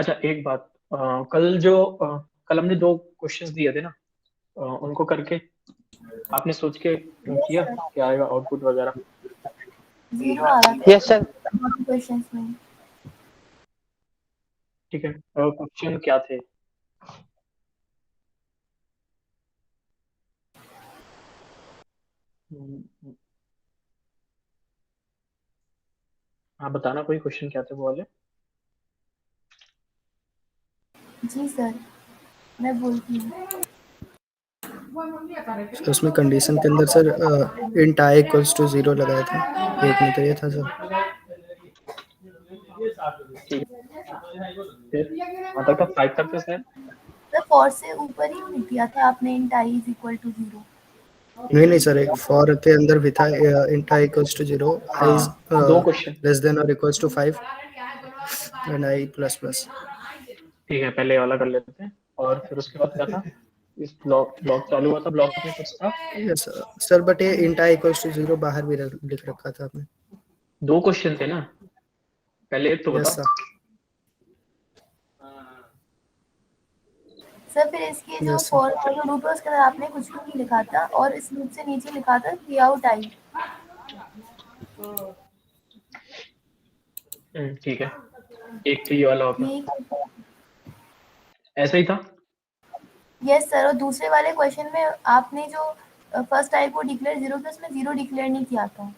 अच्छा एक बात, कल हमने दो क्वेश्चंस दिए थे ना, उनको करके आपने सोच के यस किया सर, क्या आएगा आउटपुट वगैरह? 0 आ रहा था यस सर। क्वेश्चंस में। ठीक है, क्वेश्चन क्या थे? हम्म, हाँ बताना, कोई क्वेश्चन क्या थे वो वाले? जी सर, मैं बोलती हूँ। सर उसमें कंडीशन के अंदर sir int i equals to 0 लगाया था, एक में तो ये था सर। ठीक है, फिर वहाँ तक था, 5 तक था शायद। सर फॉर से ऊपर ही लिख दिया था आपने, int i is equal to 0। नहीं नहीं सर, एक फॉर के अंदर भी था int i equals to 0, i is हाँ, दो क्वेश्चन। लेस देन और equals to 5 and i plus plus. ठीक है, पहले ये वाला कर लेते हैं, और फिर उसके बाद क्या था? इस ब्लॉक ब्लॉक चालू हुआ था, ब्लॉक में कुछ था। यस सर, बट ये इंट आई इक्वल्स टू 0 बाहर भी लिख रखा था आपने। दो क्वेश्चन थे ना, पहले एक तो यस बताओ। सर। सर फिर इसके जो यस सर। फॉर का जो लूप है उसके अंदर आपने कुछ भी नहीं लिखा था, और इस लूप से नीचे लिखा था सी आउट आई। ठीक है, एक तो ये वाला होगा, यही। ऐसा ही था। यस सर, और दूसरे वाले क्वेश्चन में आपने जो फर्स्ट आई को डिक्लेयर 0 किया, उसमें 0 डिक्लेयर नहीं किया था।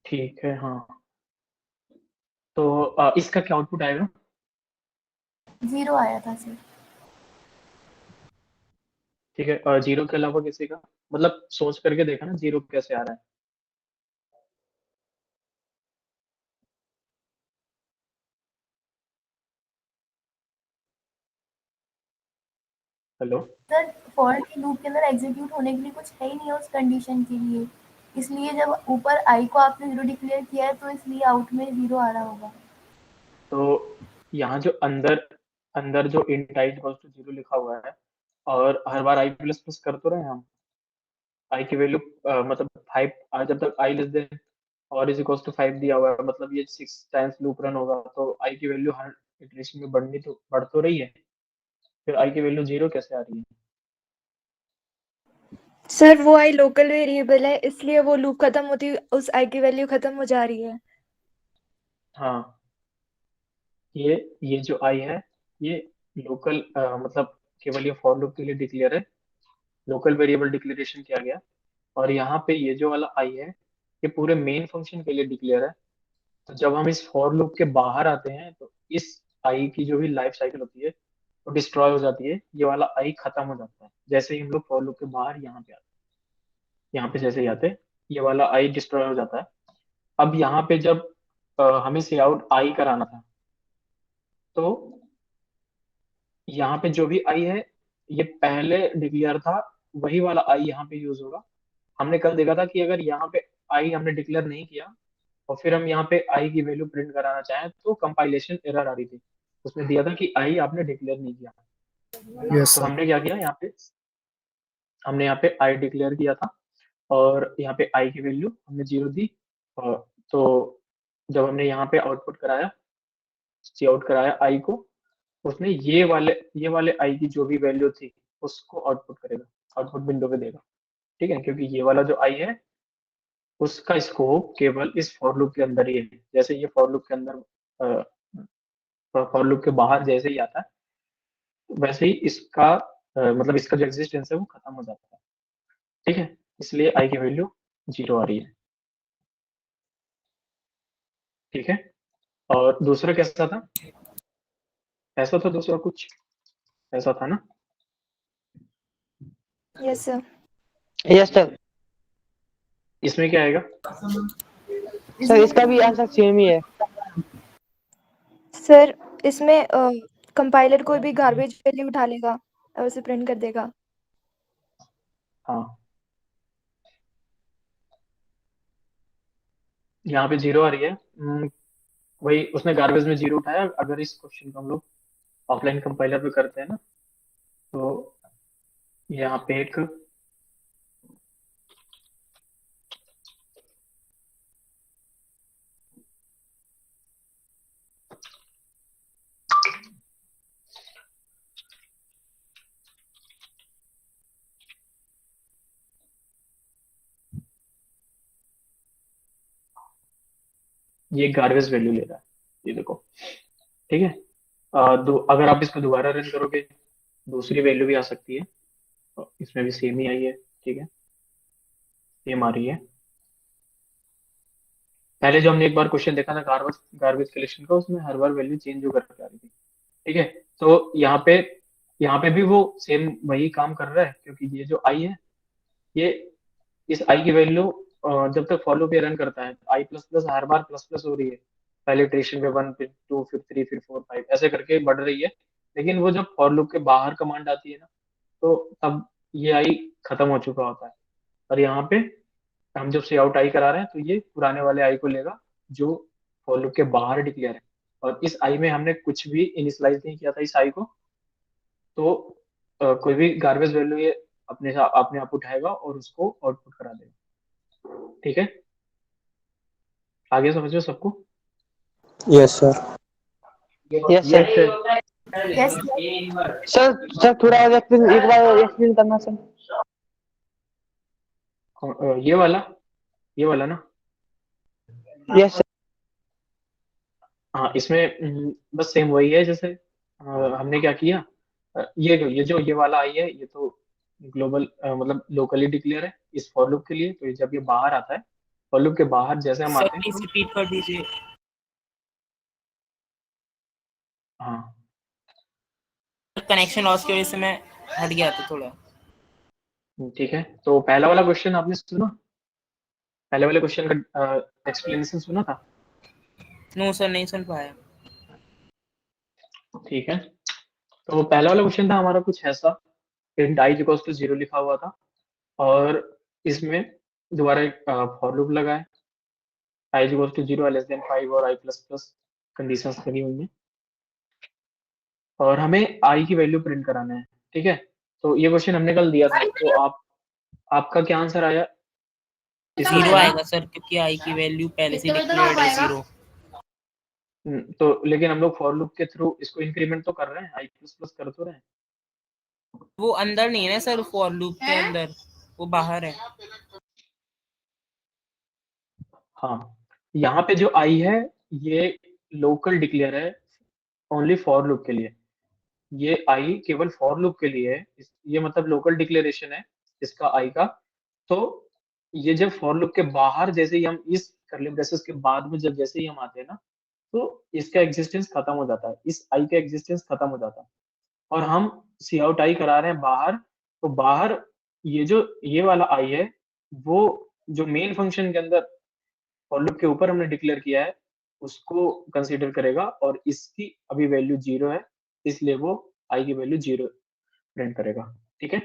ठीक है, हाँ। तो इसका क्या आउटपुट आएगा? 0 आया था सर। ठीक है, जीरो के अलावा किसी का, मतलब सोच करके देखा ना जीरो कैसे आ रहा है? हेलो। सर फॉर के लूप के अंदर एग्जीक्यूट होने के लिए कुछ है ही नहीं है उस कंडीशन के लिए, इसलिए जब ऊपर आई को आपने 0 डिक्लेयर किया है तो इसलिए आउट में 0 आ रहा होगा। तो यहाँ जो अंदर अंदर जो int i equals to zero लिखा हुआ है, और हर बार आई प्लस प्लस कर तो रहे हैं हम। आई की वैल्यू मतलब 5, जब तक आई लेस देन और इज इक्वल्स टू 5 दिया हुआ है, मतलब ये 6 टाइम्स लूप रन होगा, तो आई की वैल्यू हर इटरेशन में बढ़ तो रही है। फिर आई की वैल्यू जीरो कैसे आ रही है? सर वो आई लोकल वेरिएबल है, इसलिए वो लूप खत्म होती उस आई की वैल्यू खत्म हो जा रही है। हाँ, ये जो आई है, ये लोकल मतलब केवल ये फॉर लूप के लिए डिक्लेयर है, लोकल वेरिएबल डिक्लेरेशन किया गया। और यहाँ पे ये जो वाला आई है, ये पूरे मेन फंक्शन के लिए डिक्लेयर है। तो जब हम इस फॉर लूप के बाहर आते हैं, तो इस आई की जो भी लाइफ साइकिल होती है वो डिस्ट्रॉय हो जाती है, ये वाला आई खत्म हो जाता है जैसे ही हम लोग फॉर लूप के बाहर यहाँ पे आते हैं। यहाँ पे जैसे ही आते हैं, ये वाला आई डिस्ट्रॉय हो जाता है। अब यहाँ पे जब हमें सी आउट आई कराना था, तो यहाँ पे जो भी आई है, ये पहले डिक्लेयर था, वही वाला आई यहाँ पे यूज होगा। हमने कल देखा था कि अगर यहाँ पे आई हमने डिक्लेयर नहीं किया और फिर हम यहाँ पे आई की वैल्यू प्रिंट कराना चाहें, तो कंपाइलेशन एरर आ रही थी। उसमें दिया था कि आई आपने डिक्लेयर नहीं किया। यस तो सर। हमने क्या किया, यहाँ पे हमने यहाँ पे आई डिक्लेयर किया था, और यहाँ पे आई की वैल्यू हमने जीरो दी। तो जब हमने यहाँ पे आउटपुट कराया, सी आउट कराया आई को, उसने ये वाले आई की जो भी वैल्यू थी उसको आउटपुट करेगा, आउटपुट विंडो पे देगा। ठीक है, क्योंकि ये वाला जो आई है, उसका स्कोप केवल इस फॉर लूप के अंदर ही है। जैसे ये फॉर लूप के अंदर, फॉर लूप के बाहर जैसे ही आता है, वैसे ही इसका मतलब इसका जो एग्जिस्टेंस है वो खत्म हो जाता है। ठीक है, इसलिए आई की वैल्यू जीरो आ रही है। ठीक है, और दूसरा कैसा था? ऐसा था दूसरा कुछ, ऐसा था ना? Yes sir. Yes sir. इसमें क्या आएगा? सर इसमें इसका भी आंसर सेम ही है। सर इसमें कंपाइलर कोई भी गार्बेज वैल्यू उठा लेगा और उसे प्रिंट कर देगा। हाँ, यहाँ पे जीरो आ रही है। वही उसने गार्बेज में जीरो उठाया। अगर इस क्वेश्चन को हम लोग ऑफलाइन कंपाइलर पे करते हैं ना, तो यहाँ पे एक ये गार्बेज वैल्यू ले रहा है, ये देखो, ठीक है। अगर आप इसको दोबारा रन करोगे दूसरी वैल्यू भी आ सकती है, तो इसमें भी सेम ही आई है, ठीक है, सेम आ रही है। पहले जो हमने एक बार क्वेश्चन देखा था गार्बेज गार्बेज कलेक्शन का, उसमें हर बार वैल्यू चेंज होकर आ रही थी, ठीक है। तो यहाँ पे भी वो सेम वही काम कर रहा है, क्योंकि ये जो आई है, ये इस आई की वैल्यू जब तक फॉर लूप ये रन करता है, आई प्लस प्लस हर बार प्लस प्लस हो रही है। पहले इटरेशन पे 1, फिर 2, फिर 3, फिर 4, 5 ऐसे करके बढ़ रही है। लेकिन वो जब फॉर लूप के बाहर कमांड आती है ना, तो तब ये आई खत्म हो चुका होता है। और यहाँ पे हम जब से आउट आई करा रहे हैं, तो ये पुराने वाले आई को लेगा जो फॉर लूप के बाहर डिक्लेयर है। और इस आई में हमने कुछ भी इनिशियलाइज नहीं किया था इस आई को, तो कोई भी गार्बेज वैल्यू ये अपने आप उठाएगा और उसको आउटपुट करा देगा, ठीक है। आगे समझ लो सबको। Yes sir. Yes sir. Yes sir थोड़ा और एक बार एक्सप्लेन करना सर। ये वाला ना। Yes sir. हाँ, इसमें बस सेम वही है, जैसे हमने क्या किया, ये वाला आई है, ये तो ग्लोबल मतलब लोकली डिक्लेयर है इस फॉर लूप के लिए। तो जब ये बाहर आता है, फॉर लूप के बाहर जैसे हम सर आते हैं, प्लीज रिपीट कर दीजिए। हाँ कनेक्शन लॉस की वजह से मैं हट गया था थोड़ा। ठीक है। तो पहला वाला क्वेश्चन आपने सुना, पहले वाले क्वेश्चन का एक्सप्लेनेशन सुना था? नो सर, नहीं सुन पाया। ठीक है। तो पहला वाला क्वेश्चन था हमारा कुछ ऐसा, इंट आई इक्वल्स टू 0 लिखा हुआ था, और इसमें दोबारा एक फॉर लूप लगा है, आई इक्वल्स टू 0, लेस देन 5 और आई प्लस प्लस कंडीशंस लगी हुई हैं, और हमें आई की वैल्यू प्रिंट कराना है, ठीक है। तो ये क्वेश्चन हमने कल दिया था, तो आपका क्या आंसर आया? जीरो आएगा सर, क्योंकि आई की वैल्यू पहले से डिक्लेयर्ड है 0। तो लेकिन हम लोग फॉर लूप के थ्रू इसको इंक्रीमेंट तो कर रहे हैं, आई प्लस प्लस कर तो रहे हैं। वो अंदर नहीं है ना सर, फॉर लूप के अंदर, वो बाहर है। हाँ, यहाँ पे जो आई है ये लोकल डिक्लेयर है ओनली फॉर लूप के लिए। ये आई केवल फॉर लूप के लिए है, ये मतलब लोकल डिक्लेरेशन है इसका आई का। तो ये जब फॉर लूप के बाहर जैसे ही हम इस कर्ली ब्रेसेस के बाद में जब जैसे ही हम आते हैं ना, तो इसका एग्जिस्टेंस खत्म हो जाता है, इस आई का एग्जिस्टेंस खत्म हो जाता है, और हम सी आउट आई करा रहे हैं बाहर। तो बाहर ये वाला आई है, वो जो मेन फंक्शन के अंदर फॉर लूप के ऊपर हमने डिक्लेयर किया है उसको कंसीडर करेगा, और इसकी अभी वैल्यू 0 है, इसलिए वो आई की वैल्यू 0 प्रिंट करेगा, ठीक है।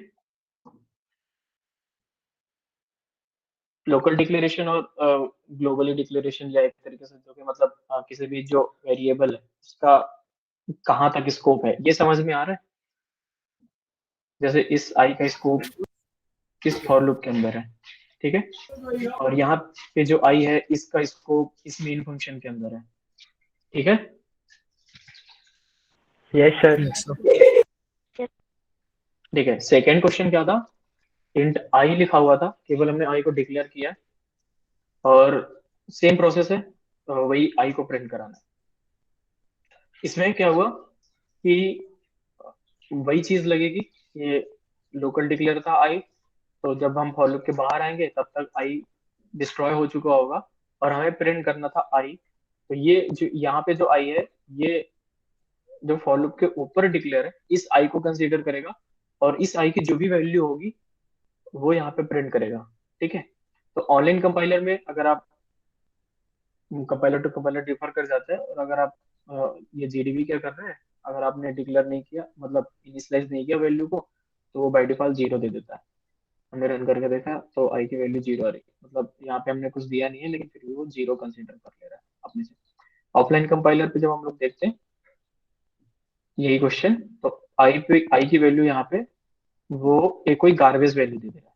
लोकल डिक्लेरेशन और ग्लोबली डिक्लेरेशन, या एक तरीके से जो कि मतलब किसी भी जो वेरिएबल है उसका कहाँ तक स्कोप है, ये समझ में आ रहा है। जैसे इस आई का स्कोप किस फॉर लूप के अंदर है, ठीक है, और यहाँ पे जो आई है इसका स्कोप इस मेन फंक्शन के अंदर है, ठीक है। Yes sir. ठीक है, सेकेंड क्वेश्चन क्या था, इंट आई लिखा हुआ था, केवल हमने आई को डिक्लेयर किया है, और सेम प्रोसेस है, वही आई को प्रिंट कराना है। इसमें क्या हुआ कि वही चीज लगेगी, ये लोकल डिक्लेयर था आई, तो जब हम फॉर लूप के बाहर आएंगे तब तक आई डिस्ट्रॉय हो चुका होगा, और हमें प्रिंट करना था आई। तो ये जो यहाँ पे जो आई है, ये जो फॉर लूप के ऊपर डिक्लेयर है इस आई को कंसीडर करेगा, और इस आई की जो भी वैल्यू होगी वो यहाँ पे प्रिंट करेगा, ठीक है। तो ऑनलाइन कंपाइलर में अगर आप कंपाइलर टू कंपाइलर डिफर कर जाते हैं, और अगर आप ये जीडीबी क्या कर रहे हैं, अगर आपने डिक्लेयर नहीं किया, मतलब इनिशियलाइज नहीं किया वैल्यू को, तो वो बाय डिफॉल्ट 0 दे देता है। हमने रन करके देखा तो आई की वैल्यू 0 आ रही है, मतलब यहाँ पे हमने कुछ दिया नहीं है, लेकिन फिर भी वो 0 कंसीडर कर ले रहा है अपने से। ऑफलाइन कंपाइलर पे जब हम लोग देखते हैं यही क्वेश्चन, तो आई की वैल्यू यहाँ पे वो एक कोई गार्बेज वैल्यू दे देगा,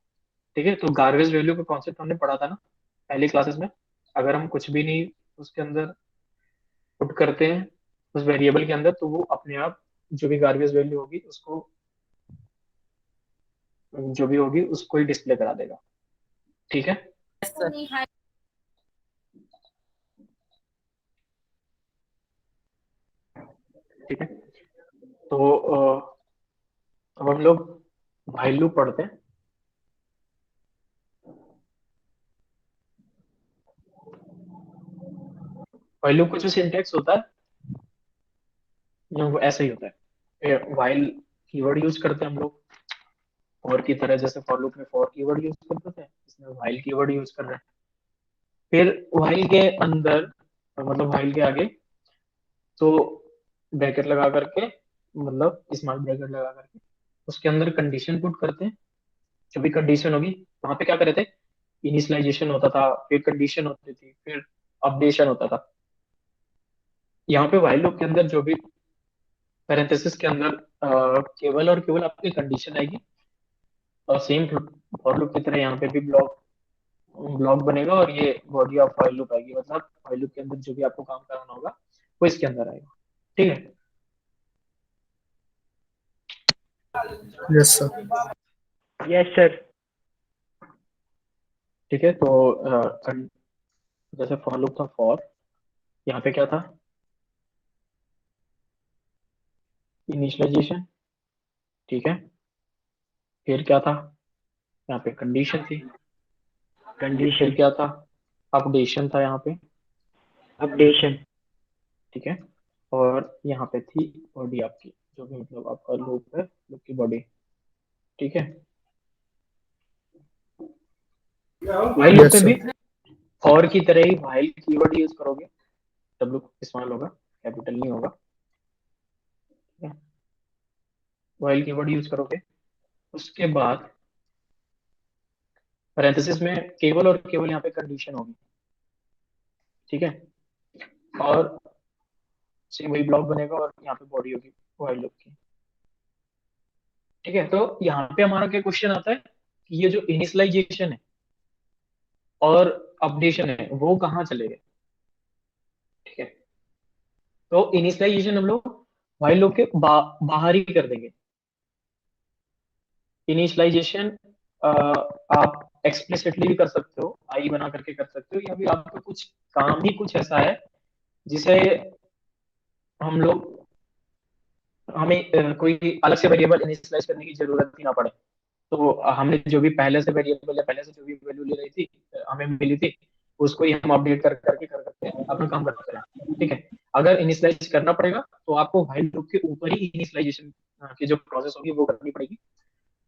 ठीक है। तो गार्बेज वैल्यू का कॉन्सेप्ट हमने पढ़ा था ना पहली क्लासेस में, अगर हम कुछ भी नहीं उसके अंदर पुट करते हैं उस वेरिएबल के अंदर, तो वो अपने आप जो भी गार्बेज वैल्यू होगी उसको जो भी होगी उसको ही डिस्प्ले करा देगा, ठीक है। सर ठीक है। तो अब हम लोग व्हाइल लूप पढ़ते हैं। व्हाइल लूप का जो सिंटैक्स होता है वो ऐसा ही होता है। व्हाइल कीवर्ड यूज करते हैं हम लोग फॉर की तरह, जैसे फॉर लूप में फॉर कीवर्ड यूज करते थे, इसमें व्हाइल कीवर्ड यूज कर रहे हैं। फिर व्हाइल के अंदर मतलब व्हाइल के आगे तो ब्रैकेट लगा करके, मतलब स्मॉल ब्रैकेट लगा करके उसके अंदर कंडीशन पुट करते हैं। जो भी कंडीशन होगी वहां पे क्या कर रहे थे, इनिशियलाइजेशन होता था, फिर कंडीशन होती थी, फिर अपडेशन होता था। यहाँ पे व्हाइल लूप के अंदर जो भी पैरेंथेसिस के अंदर केवल और केवल आपकी कंडीशन आएगी, और सेम फॉर लूप की तरह यहाँ पे भी ब्लॉक ब्लॉक बनेगा और ये बॉडी ऑफ व्हाइल लूप आएगी। मतलब व्हाइल लूप के अंदर जो भी आपको काम कराना होगा वो इसके अंदर आएगा। ठीक है। Yes sir. Yes sir. ठीक है। तो जैसे फॉर लूप था फॉर, यहाँ पे क्या था, इनिशियलाइजेशन। ठीक है। फिर क्या था, यहाँ पे कंडीशन थी। फिर कंडीशन। क्या था, अपडेशन था यहाँ पे। अपडेशन। ठीक है। और यहाँ पे थी बॉडी आपकी, जो भी मतलब आपका लूप है, लूप की बॉडी। ठीक है। व्हाइल लूप यस में भी सर। फॉर की तरह ही व्हाइल कीवर्ड यूज करोगे, तब लूप स्मॉल होगा, कैपिटल नहीं होगा। ठीक है। व्हाइल कीवर्ड यूज करोगे, उसके बाद पैरेंथेसिस में केवल और केवल यहाँ पे कंडीशन होगी। ठीक है। और सेम वही ब्लॉक बनेगा और यहाँ पे बॉडी होगी व्हाइल लूप की। ठीक है। तो यहाँ पे हमारा क्या क्वेश्चन आता है कि ये जो इनिशियलाइजेशन है और अपडेशन है वो कहाँ चले गए। ठीक है। तो इनिशियलाइजेशन हम लोग व्हाइल लूप के बाहर ही कर देंगे। इनिशियलाइजेशन आप एक्सप्लिसिटली भी कर सकते हो, आई बना करके कर सकते हो, या फिर आपका कुछ काम ही कुछ ऐसा है जिसे हम लोग हमें कोई अलग से वेरिएबल इनिशियलाइज करने की जरूरत ही ना पड़े। तो हमने जो भी पहले से वेरिएबल या पहले से जो भी वैल्यू ले रही थी, हमें मिली थी, उसको ही हम अपडेट कर करके कर सकते हैं, अपना काम करते हैं। ठीक है। अगर इनिशियलाइज करना पड़ेगा तो आपको व्हाइल लूप के ऊपर ही इनिशियलाइजेशन की जो प्रोसेस होगी वो करनी पड़ेगी।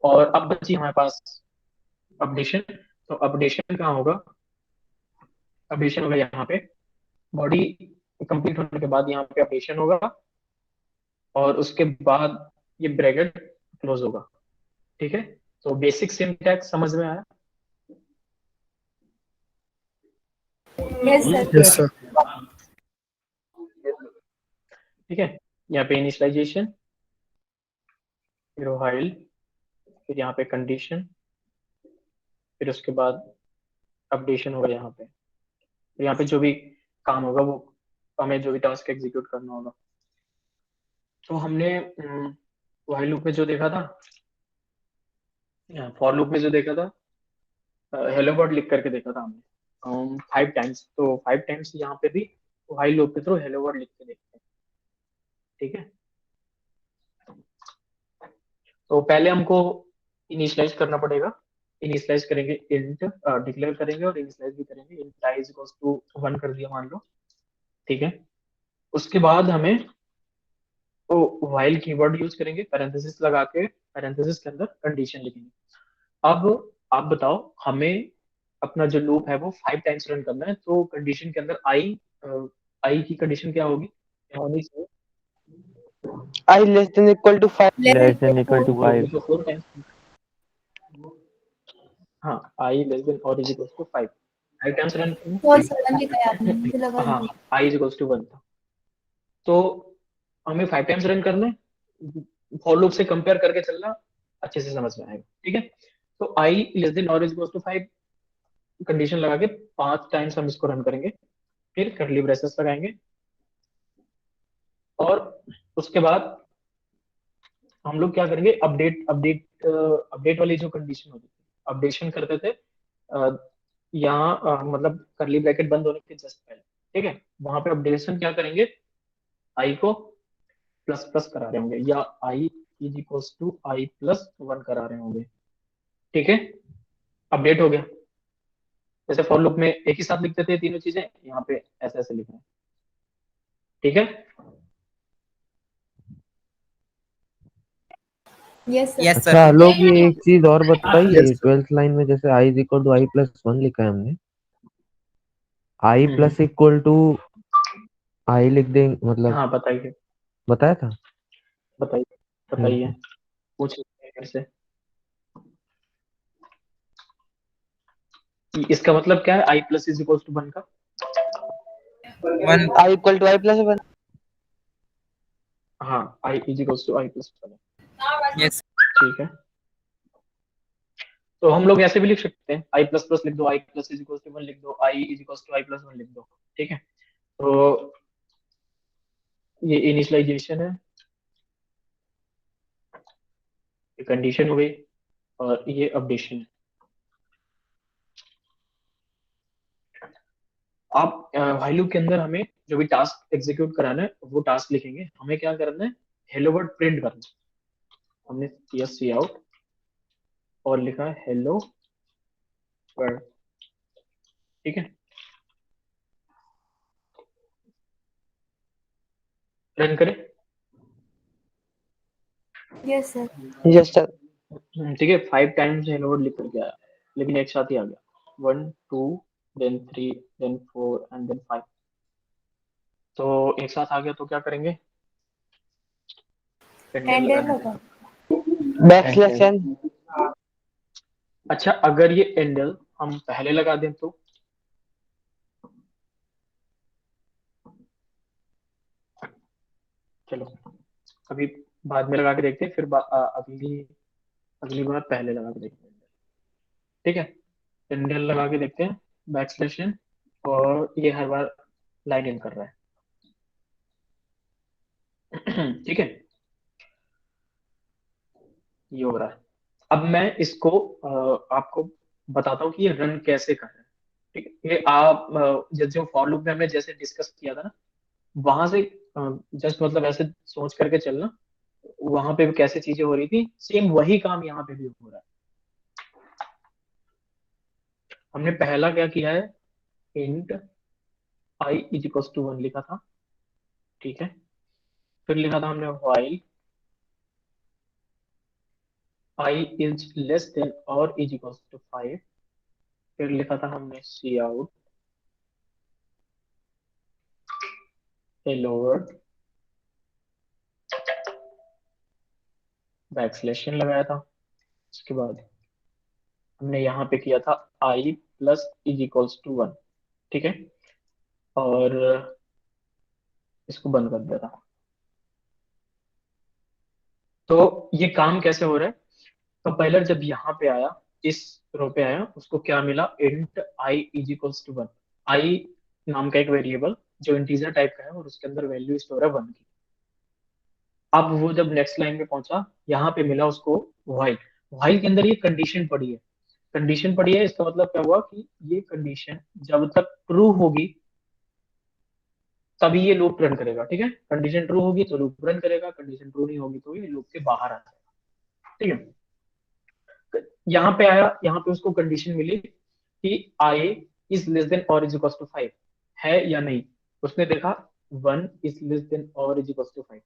और अब बची हमारे पास अपडेशन। तो अपडेशन कहाँ होगा, अपडेशन होगा यहाँ पे, बॉडी कंप्लीट होने के बाद यहाँ पे अपडेशन होगा और उसके बाद ये ब्रैकेट क्लोज होगा। ठीक है। तो बेसिक सिंटैक्स समझ में आया। Yes sir. Yes sir. ठीक है। यहाँ पे इनिशियलाइजेशन, फिर व्हाइल, फिर यहाँ पे कंडीशन, फिर उसके बाद अपडेशन होगा यहाँ पे, फिर यहाँ पे जो भी काम होगा वो हमें जो भी टास्क एग्जीक्यूट करना होगा। तो हमने व्हाइल लूप में जो देखा था, फॉर लूप में जो देखा था, हेलो वर्ड लिख करके देखा था हमने 5 टाइम्स। तो 5 टाइम्स यहाँ पे भी व्हाइल लूप के थ्रू हेलो वर्ड लिख के देखते हैं। ठीक है। तो पहले हमको इनिशियलाइज करना पड़ेगा। इनिशियलाइज करेंगे, इंट डिक्लेयर करेंगे और इनिशियलाइज भी करेंगे। Int i is equals to 1 कर दिया मान लो। ठीक है। उसके बाद हमें तो व्हाइल कीवर्ड यूज करेंगे, पैरेंथेसिस लगा के पैरेंथेसिस के अंदर कंडीशन लिखेंगे। अब आप बताओ, हमें अपना जो लूप है वो 5 टाइम्स रन करना है, तो कंडीशन के अंदर आई की कंडीशन क्या होगी, क्या होनी चाहिए, I less than equal to 5. Less than equal to 5. तो 4 टाइम्स। हाँ, आई लेस देन और is equal to 5 times run करना। बहुत सडन लिखा है आपने, मुझे लगा हाँ, आई इज इक्वल टू 1 था। तो हमें 5 टाइम्स रन करना है, फॉर लूप से कंपेयर करके चलना, अच्छे से समझ में आएगा। ठीक है। तो आई लेस देन और इज इक्वल टू 5 कंडीशन लगा के 5 टाइम्स हम इसको रन करेंगे, फिर कर्ली ब्रेसेस लगाएंगे और उसके बाद हम लोग क्या करेंगे, अपडेट अपडेट अपडेट वाली जो कंडीशन होती थी, अपडेशन करते थे यहाँ मतलब करली ब्रैकेट बंद होने के जस्ट पहले। ठीक है। वहां पे अपडेशन क्या करेंगे, आई को प्लस प्लस करा रहे होंगे, या i is equals to i plus 1 करा रहे होंगे। ठीक है, अपडेट हो गया। जैसे फॉर लूप में एक ही साथ लिखते थे तीनों चीजें, यहाँ पे ऐसे ऐसे लिख रहे हैं। ठीक है, यस सर। यस अच्छा सर। आलोक, ये एक चीज और बताइए, यस 12th लाइन में जैसे i is equal to I plus one लिखा है हमने, i hmm, plus equal to I लिख दें, मतलब हाँ बताइए बताया था। बताइए बताइए, हम्म, पूछिए मेरे से। इसका मतलब क्या है, i plus is equal to 1 का? 1। I equal to I plus one. हाँ, i is equal to i plus 1। Yes. ठीक है, तो हम लोग ऐसे भी लिख सकते हैं, i प्लस प्लस लिख दो, i plus is equal to 1 लिख दो, i is equal to i plus 1 लिख दो। ठीक है, तो ये इनिशियलाइजेशन है, ये कंडीशन हो गई, और ये अपडेशन है। आप व्हाइल लूप के अंदर हमें जो भी टास्क एग्जीक्यूट कराना है वो टास्क लिखेंगे। हमें क्या करना है, हेलो वर्ड प्रिंट करना है। हमने किया सी आउट और लिखा है हेलो वर्ड। ठीक है, रन करें। Yes sir. Yes sir. ठीक है, 5 टाइम्स हेलो वर्ड लिख करके आया, लेकिन एक साथ ही आ गया, 1 2 देन 3 देन 4 एंड देन 5। तो एक साथ आ गया तो क्या करेंगे, एंडल एंड लगा एंड देते होगा। हैं। Backslash n. अच्छा, अगर ये एंडल हम पहले लगा दें तो चलो अभी बाद में लगा के देखते हैं, फिर अगली अगली बार पहले लगा के देखते हैं। ठीक है, एंडल लगा के देखते हैं, बैकस्लैश एन, और ये हर बार लाइन इन कर रहा है। ठीक है, ये हो रहा है। अब मैं इसको आपको बताता हूँ कि ये रन कैसे कर रहा है। ठीक है, ये आप जो फॉर लूप में हमने जैसे डिस्कस किया था ना, वहां से जस्ट मतलब ऐसे सोच करके चलना, वहां पे भी कैसे चीजें हो रही थी, सेम वही काम यहाँ पे भी हो रहा है। हमने पहला क्या किया है, int i is equal to 1 लिखा था। ठीक है, फिर लिखा था हमने while i is less than और इज इक्वल टू 5। फिर लिखा था हमने cout hello world, backslash लगाया था। उसके बाद हमने यहाँ पे किया था i plus is equals to 1। ठीक है, और इसको बंद कर दिया था। तो ये काम कैसे हो रहा है, कंपाइलर जब यहाँ पे आया, इस रो पे आया, उसको क्या मिला, int i is equals to 1। i नाम का एक वेरिएबल जो इंटीजर टाइप का है, और उसके अंदर वैल्यू स्टोर है 1 की। अब वो जब नेक्स्ट लाइन में पहुंचा, यहाँ पे मिला उसको व्हाइल। व्हाइल के अंदर ये कंडीशन पड़ी है, कंडीशन पड़ी है, इसका मतलब क्या हुआ कि ये कंडीशन जब तक ट्रू होगी तभी ये लूप रन करेगा। ठीक है, कंडीशन ट्रू होगी तो लूप रन करेगा, कंडीशन ट्रू नहीं होगी तो ये लूप के बाहर आ जाएगा। ठीक है, यहाँ पे आया, यहाँ पे उसको कंडीशन मिली कि i इज लेस देन और इज इक्वल टू 5 है या नहीं। उसने देखा 1 इज लेस देन और इज इक्वल टू 5,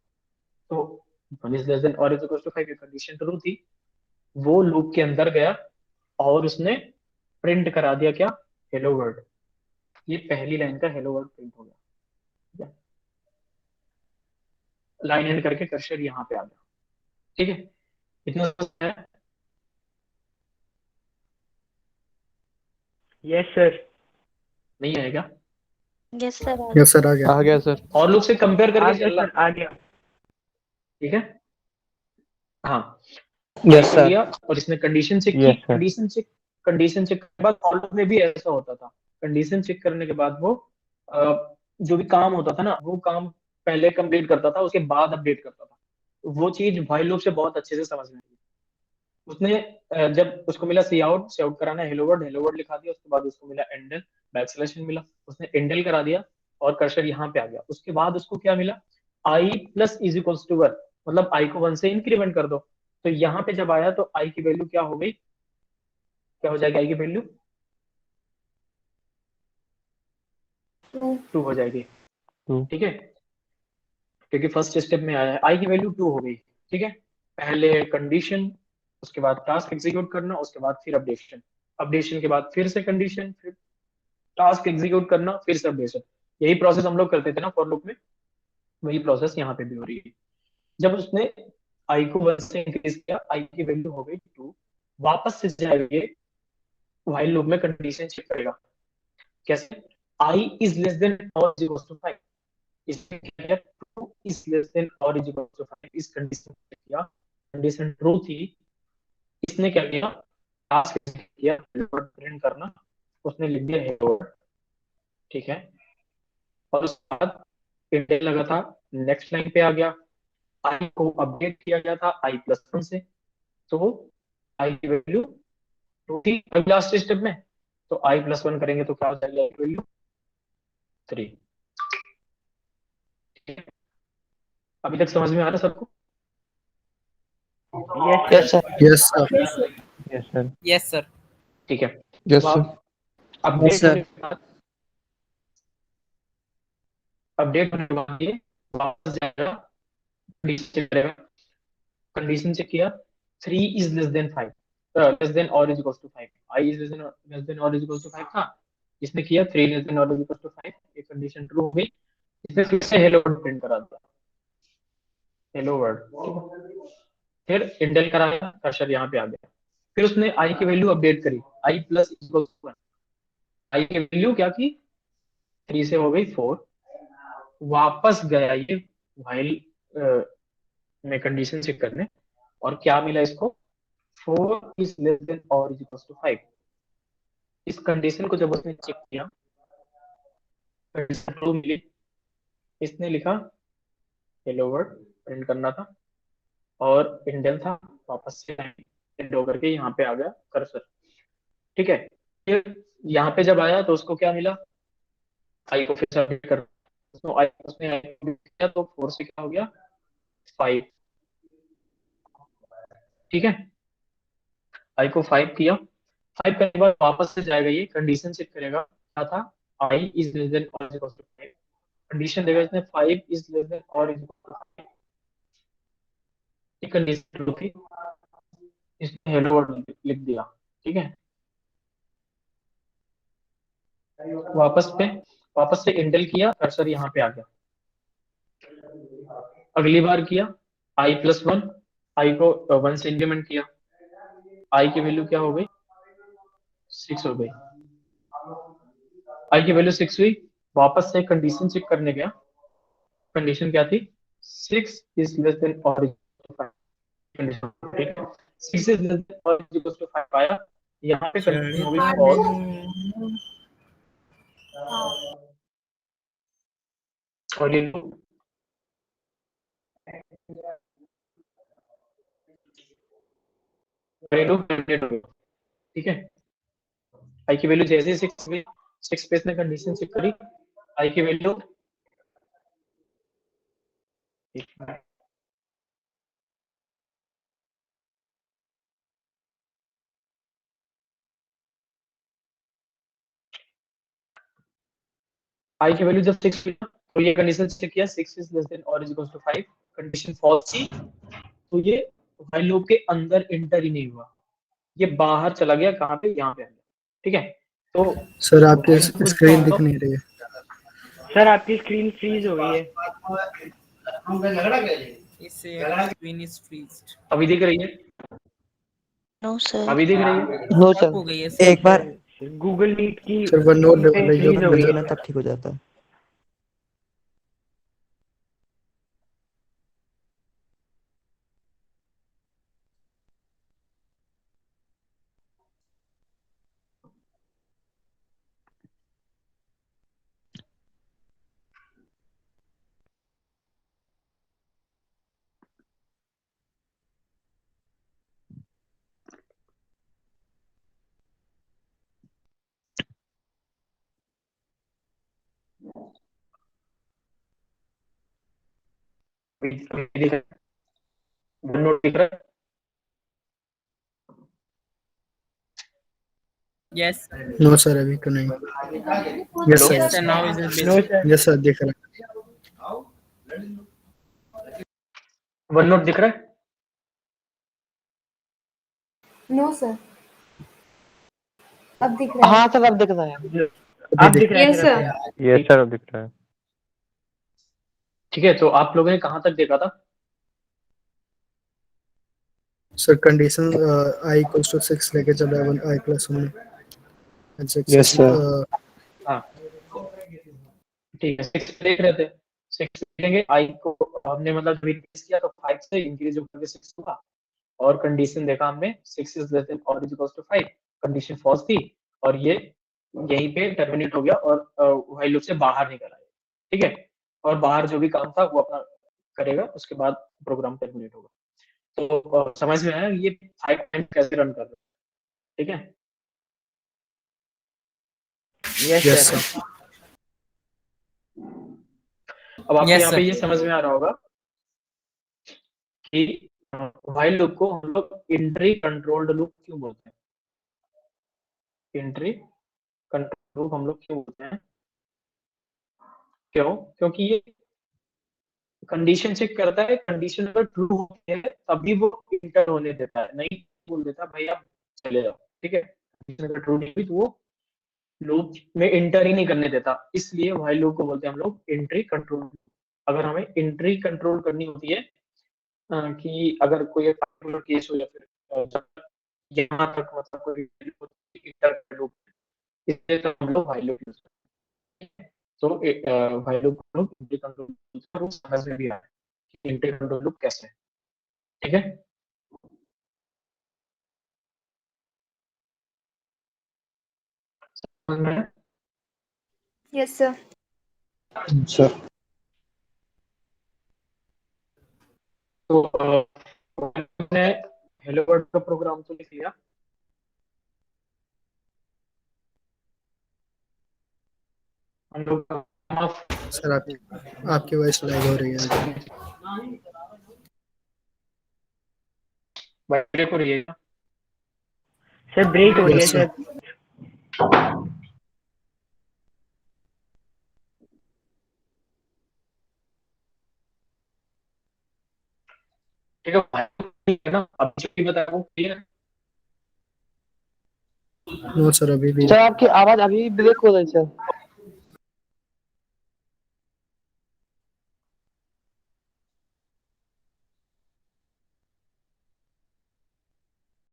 तो 1 इज लेस देन और इज इक्वल टू 5 ये कंडीशन ट्रू थी। वो लूप के अंदर गया और उसने प्रिंट करा दिया क्या, हेलो वर्ल्ड। ये पहली लाइन का हेलो वर्ल्ड प्रिंट हो गया। लाइन एंड करके कर्सर यहाँ पे आ गया। ठीक है, इतना है? Yes sir. नहीं आएगा? Yes sir. यस सर, आ गया। आ गया सर। और लोग से कंपेयर आ करके गया चलना। सर, आ गया। ठीक है, हाँ, आई यस को सर। लिया और इसने कंडीशन चेक की। Yes sir. कंडीशन चेक के बाद फॉल्ट में भी ऐसा होता था, कंडीशन चेक करने के बाद वो जो भी काम होता था ना, वो काम पहले कंप्लीट करता था, उसके बाद अपडेट करता था। वो चीज व्हाइल लूप से बहुत अच्छे से समझ में आई। उसने जब उसको मिला सी आउट कराना है, हेलो वर्ड लिखा दिया, उसके बाद उसको मिला एंडल, बैकस्लैश मिला, उसने एंडल करा दिया और कर्सर यहाँ पे आ गया। उसके बाद उसको क्या मिला, आई प्लस इज इक्वल्स टू 1, मतलब आई को 1 से इंक्रीमेंट कर दो। तो यहाँ पे जब आया तो आई की वैल्यू क्या हो गई, क्या हो जाएगी आई की वैल्यू 2 हो जाएगी। 2 ठीक है, क्योंकि फर्स्ट स्टेप में आया है, आई की वैल्यू 2 हो गई। ठीक है, पहले कंडीशन, उसके बाद टास्क एग्जीक्यूट करना, उसके बाद फिर अपडेशन, अपडेशन के बाद फिर से कंडीशन, फिर टास्क एग्जीक्यूट करना, फिर से अपडेशन। यही प्रोसेस हम लोग करते थे ना फॉर लूप में, वही प्रोसेस यहाँ पे भी हो रही है। जब उसने आई को 1 से इंक्रीज किया, आई की वैल्यू हो गई 2, वापस से जाएगा ये व्हाइल लूप में कंडीशन चेक करेगा। कैसे, आई इज लेस देन और इज इक्वल टू 5, इसने क्या किया, 2 इज लेस देन और इज इक्वल टू 5, इस कंडीशन को किया, कंडीशन ट्रू थी। इसने क्या किया, टास्क किया प्रिंट करना, उसने लिख दिया हेलो। ठीक है, और उसके बाद इंडेक्स लगा था, नेक्स्ट लाइन पे आ गया, आई को अपडेट किया गया था आई प्लस 1 से, तो आई की वैल्यू 2 थी लास्ट स्टेप में, तो आई प्लस 1 करेंगे तो क्या हो जाएगा, आई की वैल्यू 3। अभी तक समझ में आ रहा सबको? Yes sir. Yes sir. Yes sir. Yes sir. ठीक है, यस तो सर। आप अपडेट सर। होने के बाद, अपडेट होने के बाद ये वापस जाएगा, कंडीशन चेक करेगा, कंडीशन चेक किया, 3 is less than 5, less than और is equal to 5, I is less than और इज इक्वल टू 5 था, इसने किया 3 लेस देन और इज इक्वल टू 5, ये कंडीशन ट्रू हो गई, इसने फिर से हेलो वर्ड प्रिंट करा दिया, हेलो वर्ड। फिर इंडेल कराया, कर्सर यहाँ पे आ गया, फिर उसने आई की वैल्यू अपडेट करी, आई प्लस इक्वल टू 1, आई की वैल्यू क्या की, 3 से हो गई 4, वापस गया ये व्हाइल में कंडीशन चेक करने, और क्या मिला इसको, 4 इज लेस देन और इज इक्वल टू 5। इस कंडीशन को जब उसने चेक किया, कंडीशन ट्रू मिली, इसने लिखा हेलो वर्ड प्रिंट करना था, और इंडेल था, वापस से एंड होकर के यहाँ पे आ गया कर्सर। ठीक है, फिर यहाँ पे जब आया तो उसको क्या मिला, आई को फिर से अपडेट कर, उसने आई को अपडेट किया तो 4 से क्या हो गया 5। ठीक है, आई को 5 किया, 5 करने के बाद वापस से जाएगा, ये कंडीशन चेक करेगा, क्या था, आई इज लेस देन और इज इक्वल टू 5, कंडीशन देगा इसने 5 इज लेस देन और इज इक्वल टू 5, ये कंडीशन ट्रू थी, इसने हेलो वर्ड लिख दिया। ठीक है, वापस से इंटेल किया, कर्सर यहाँ पे आ गया, अगली बार किया आई प्लस 1, आई को 1 से इंक्रीमेंट किया, आई की वैल्यू क्या हो गई 6 हो गई, आई की वैल्यू 6 हुई, वापस से कंडीशन चेक करने गया, कंडीशन क्या थी, 6 इज लेस देन और is 5, condition 6 is less than और इज इक्वल टू 5 आया, यहाँ पे कंडीशन हो गई फॉल्स, और ये लूप अपडेट हो गया। ठीक है, आई की वैल्यू जैसे 6 हुई, 6 पे इसने कंडीशन चेक करी, आई की वैल्यू आई की वैल्यू जब 6 हुई ना, तो ये कंडीशन चेक किया, 6 इज लेस देन और is equal to 5, condition false थी, तो ये व्हाइल लूप के अंदर एंटर ही नहीं हुआ, ये बाहर चला गया, कहाँ पे, यहाँ पे आ गया। ठीक है, तो सर आपकी व्हाइल लूप स्क्रीन दिख नहीं रही है। सर आपकी स्क्रीन फ्रीज हो गई है। इससे स्क्रीन इज फ्रीज्ड। अभी दिख रही है, नो सर। अभी दिख रही है, नो स्टक हो गई है सर, एक बार गूगल मीट की सर वन नोट पे वाला फ्रीज हो गई भेजिए है। ना, तब ठीक हो जाता है। अभी दिख रहा है? वन नोट दिख रहा है? यस नो सर अभी तो नहीं। Yes yes sir sir, now is it no sir, yes sir दिख रहा वन नोट दिख रहा है? नो सर, अब दिख रहा है। हाँ सर अब दिख रहा है। है। आप अभी दिख रहा है Yes, मेरा sir. क्या? यस सर दिख रहा है। ठीक है, तो आप लोगों ने कहाँ तक देखा था? Sir condition I equals to 6 लेके चल रहा है I plus 1 Yes, sir. हाँ ठीक है, 6 देख रहे थे। 6 देखेंगे, आई को हमने मतलब जब इंक्रीज किया तो 5 से इंक्रीज होकर के 6 हुआ, और कंडीशन देखा हमने 6 इज लेस देन और is equal to 5, condition false थी और ये यहीं पे टर्मिनेट हो गया और व्हाइल लूप से बाहर निकल आया। ठीक है, और बाहर जो भी काम था वो अपना करेगा, उसके बाद प्रोग्राम टर्मिनेट होगा। तो समझ में आया ये 5 टाइम्स कैसे रन कर रहे हैं? ठीक है, यस सर। अब आपको Yes, यहाँ पे sir. ये समझ में आ रहा होगा कि व्हाइल लूप को हम लोग एंट्री कंट्रोल्ड लूप क्यों बोलते हैं? एंट्री कंट्रोल लूप हम लोग क्यों बोलते हैं? क्यों? क्योंकि ये कंडीशन चेक करता है, कंडीशन अगर ट्रू होती है तभी वो इंटर होने देता है, नहीं बोल देता भाई आप चले जाओ। ठीक है, कंडीशन अगर ट्रू नहीं हुई तो वो लूप में इंटर ही नहीं करने देता, इसलिए व्हाइल लूप को बोलते हैं हम लोग एंट्री कंट्रोल। अगर हमें एंट्री कंट्रोल करनी होती है कि अगर कोई पर्टिकुलर केस हो या फिर जब यहाँ तक मतलब कोई इंटर लूप, इसलिए तो हम लोग व्हाइल लूप यूज करते हैं। तो व्हाइल लूप हम लोग एंट्री कंट्रोल यूज कर, वो समझ में भी आया कि एंट्री कंट्रोल लूप कैसे है। ठीक है, समझ में आया? Yes, sir. सर तो हमने हेलो वर्ल्ड का प्रोग्राम तो लिख लिया, हम लोग सर आपकी वॉइस लैग हो रही है। ब्रेक हो रही है। सर ब्रेक हो रही है यस सर। सर। ठीक है ना, अब जो भी बताया वो क्लियर है? नो सर अभी भी सर आपकी आवाज अभी भी ब्रेक हो रही है सर।